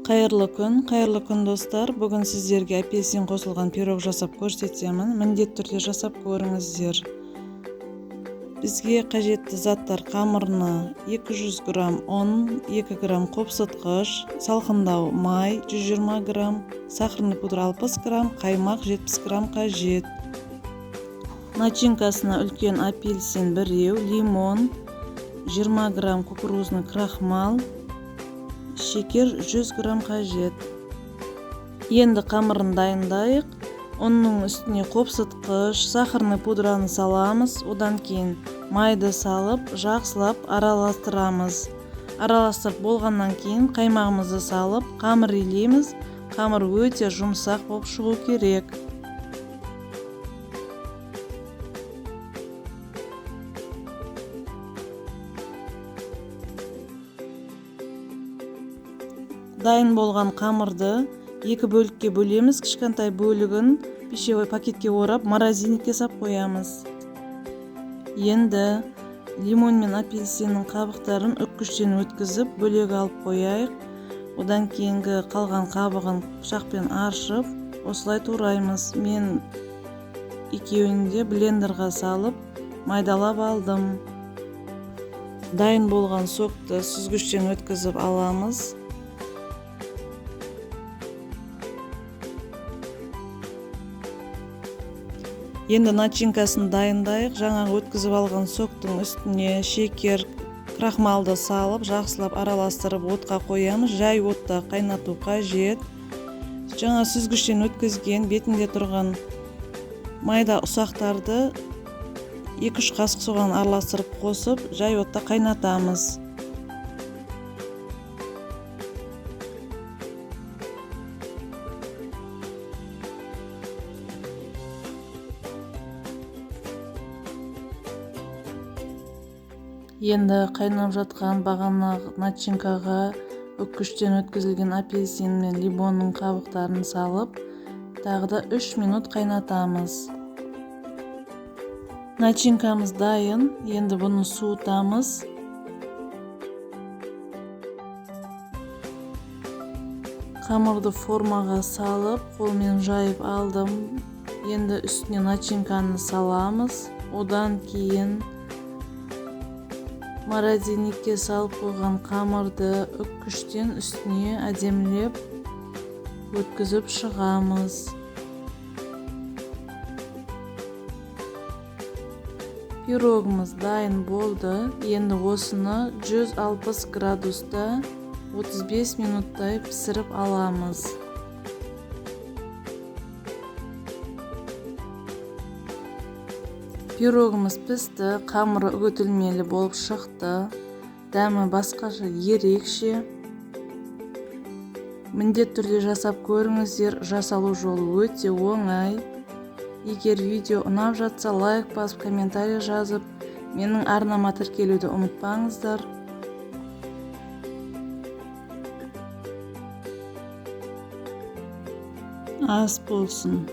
Қайырлы күн достар. Бүгін сіздерге апельсин қосылған пирог жасап көрсетемін. Міндетті түрде жасап көріңіздер. Бізге қажетті заттар: қамырына 200 грамм ұн, 2 грамм қопсытқыш, салқындау май 120 грамм, сахарный пудра 60 грамм, қаймақ 70 грамм қажет. Начинкасына үлкен апельсин 1, лимон, 20 грамм кукурузный крахмал, шекер 100 грамм қажет. Енді қамырын дайындайық. Оның үстіне қопсытқыш, сахарный пудраны саламыз. Одан кейін майды салып, жақсылап араластырамыз. Араластырып болғаннан кейін қаймағымызды салып, қамыр илейміз. Қамыр өте жұмсақ болып шығу керек. Дайын болған қамырды 2 бөлікке бөлеміз. Кішкентай бөлігін пищевой пакетке орап, морозильникке сап қоямыз. Енді лимон мен апельсиннің қабықтарын үккіштен өткізіп, бөлек алып қояйық. Одан кейінгі қалған қабығын пышақпен аршып, осылай тураймыз. Мен екеуін де блендерға салып, майдалап алдым. Дайын болған сокты сүзгіштен өткізіп аламыз. Енді начинкасын дайындайық. Жаңағы өткізіп алған соктың үстіне шекер, крахмалды салып, жақсылап араластырып отқа қоямыз. Жай отта қайнату қажет. Жаңа сүзгіштен өткізген бетінде тұрған майда ұсақтарды 2-3 қасық соған араластырып қосып, жай отта қайнатамыз. Енді қайнап жатқан бағана начинкаға үккіштен өткізілген апельсин мен лимонның қабықтарын салып, тағы да 3 минут қайнатамыз. Начинкамыз дайын. Енді бұны суытамыз. Қамырды формаға салып, қолмен жайып алдым. Енді үстіне начинканы саламыз. Одан кейін морозильникке салып қойған қамырды үккіштен үстіне әдемілеп өткізіп шығамыз. Пирогымыз дайын болды. Енді осыны 160 градуста 35 минуттай пісіріп аламыз. Пирогымыз пісті, қамыры үгітілмелі болып шықты. Дәмі басқаша, ерекше. Міндетті түрде жасап көріңіздер. Жасалу жолы өте оңай. Егер видео ұнап жатса, лайк басып, комментарий жазып, менің арнама тіркелуді ұмытпаңыздар. Ас болсын.